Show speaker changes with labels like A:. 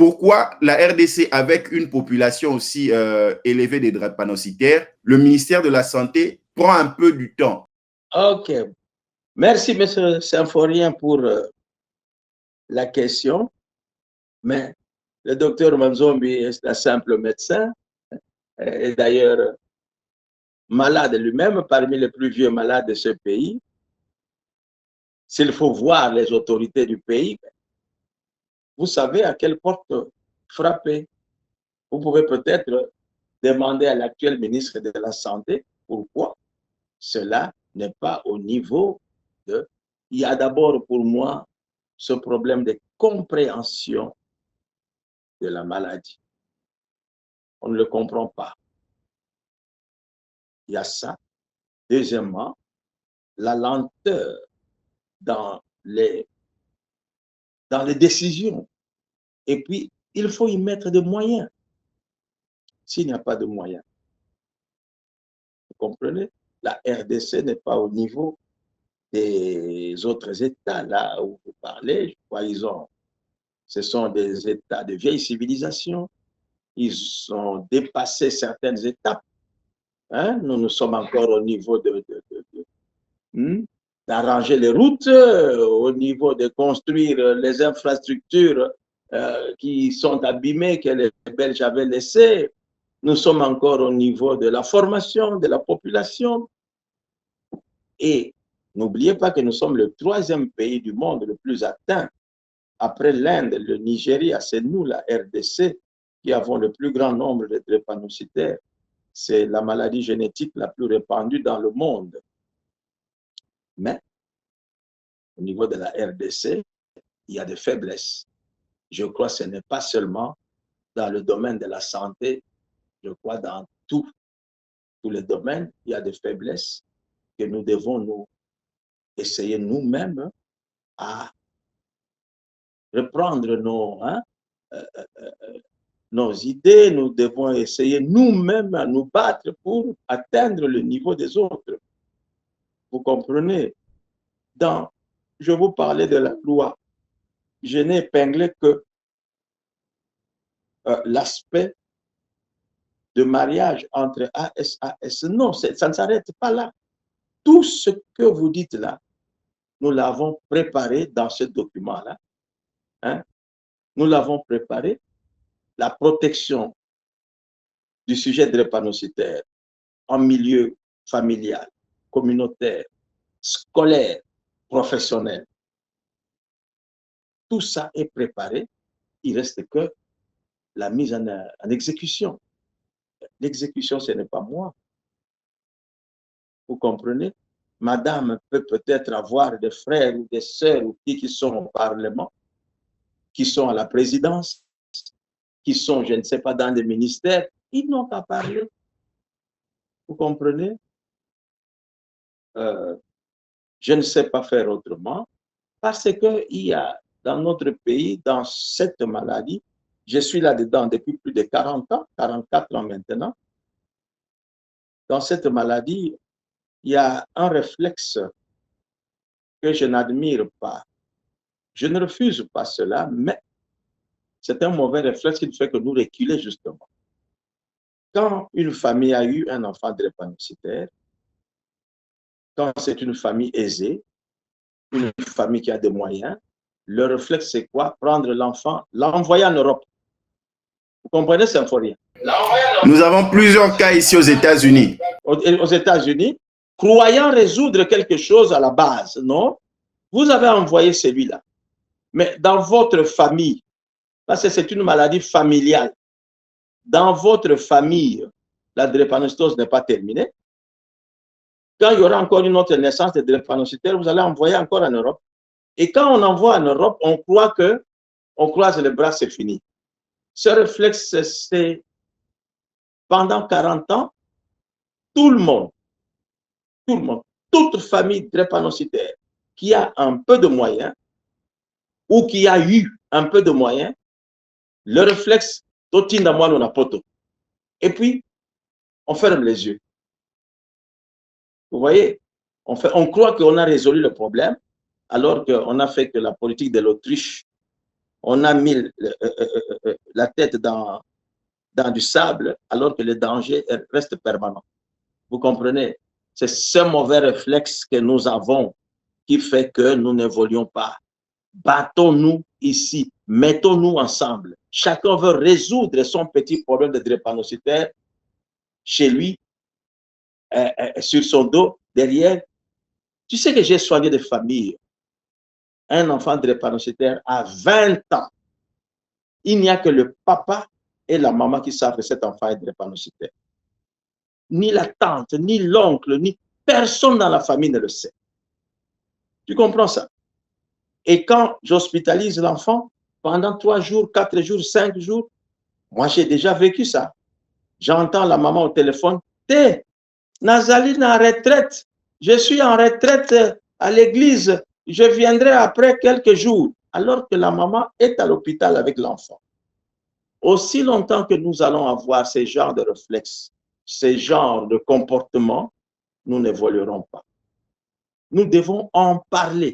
A: pourquoi la RDC, avec une population aussi élevée des drépanocytaires, le ministère de la Santé prend un peu du temps?
B: Ok. Merci, M. Symphorien, pour la question. Mais le docteur Manzombi est un simple médecin, et d'ailleurs malade lui-même, parmi les plus vieux malades de ce pays. S'il faut voir les autorités du pays, vous savez à quelle porte frapper. Vous pouvez peut-être demander à l'actuel ministre de la Santé pourquoi cela n'est pas au niveau de... Il y a d'abord pour moi ce problème de compréhension de la maladie. On ne le comprend pas. Il y a ça. Deuxièmement, la lenteur dans les décisions. Et puis, il faut y mettre des moyens. S'il n'y a pas de moyens, vous comprenez? La RDC n'est pas au niveau des autres États, là où vous parlez. Je crois ce sont des États de vieille civilisation. Ils ont dépassé certaines étapes. Hein? Nous sommes encore au niveau d'arranger les routes, au niveau de construire les infrastructures qui sont abîmées, que les Belges avaient laissées. Nous sommes encore au niveau de la formation de la population. Et n'oubliez pas que nous sommes le 3e pays du monde le plus atteint. Après l'Inde, le Nigeria, c'est nous, la RDC, qui avons le plus grand nombre de drépanocytaires. C'est la maladie génétique la plus répandue dans le monde. Mais, au niveau de la RDC, il y a des faiblesses. Je crois que ce n'est pas seulement dans le domaine de la santé, je crois dans tous les domaines, il y a des faiblesses que nous devons nous essayer nous-mêmes à reprendre nos idées. Nous devons essayer nous-mêmes à nous battre pour atteindre le niveau des autres. Vous comprenez? Je vous parlais de la loi. Je n'ai épinglé que l'aspect de mariage entre ASAS. Non, ça ne s'arrête pas là. Tout ce que vous dites là, nous l'avons préparé dans ce document-là. Hein? Nous l'avons préparé. La protection du sujet drépanocytaire en milieu familial, communautaire, scolaire, professionnel. Tout ça est préparé. Il reste que la mise en exécution. L'exécution, ce n'est pas moi. Vous comprenez? Madame peut peut-être avoir des frères ou des sœurs ou qui sont au Parlement, qui sont à la présidence, qui sont, je ne sais pas, dans des ministères. Ils n'ont pas parlé. Vous comprenez? Je ne sais pas faire autrement parce qu'il y a dans notre pays, dans cette maladie, je suis là-dedans depuis plus de 40 ans, 44 ans maintenant. Dans cette maladie, il y a un réflexe que je n'admire pas. Je ne refuse pas cela, mais c'est un mauvais réflexe qui fait que nous reculer justement. Quand une famille a eu un enfant drépanocytaire, quand c'est une famille aisée, une famille qui a des moyens, le réflexe c'est quoi? Prendre l'enfant, l'envoyer en Europe. Vous comprenez, Symphorien?
A: Nous avons plusieurs cas ici aux États-Unis.
B: Aux États-Unis, croyant résoudre quelque chose à la base, non? Vous avez envoyé celui-là. Mais dans votre famille, parce que c'est une maladie familiale, dans votre famille, la drépanocytose n'est pas terminée. Quand il y aura encore une autre naissance de drépanocytaires, vous allez envoyer encore en Europe. Et quand on envoie en Europe, on croit qu'on croise les bras, c'est fini. Ce réflexe, c'est pendant 40 ans, tout le monde, toute famille drépanocytaire qui a un peu de moyens ou qui a eu un peu de moyens, le réflexe, et puis, on ferme les yeux. Vous voyez, on croit qu'on a résolu le problème, alors qu'on a fait que la politique de l'Autriche, on a mis la tête dans du sable alors que le danger reste permanent. Vous comprenez? C'est ce mauvais réflexe que nous avons qui fait que nous n'évoluons pas. Battons-nous ici, mettons-nous ensemble. Chacun veut résoudre son petit problème de drépanocytaire chez lui, sur son dos, derrière. Tu sais que j'ai soigné des familles. Un enfant drépanocytaire à 20 ans. Il n'y a que le papa et la maman qui savent que cet enfant est drépanocytaire. Ni la tante, ni l'oncle, ni personne dans la famille ne le sait. Tu comprends ça? Et quand j'hospitalise l'enfant, pendant 3 jours, 4 jours, 5 jours, moi j'ai déjà vécu ça. J'entends la maman au téléphone, t'es Nazaline en retraite, je suis en retraite à l'église, je viendrai après quelques jours, alors que la maman est à l'hôpital avec l'enfant. Aussi longtemps que nous allons avoir ces genres de réflexes, ces genres de comportements, nous n'évoluerons pas. Nous devons en parler.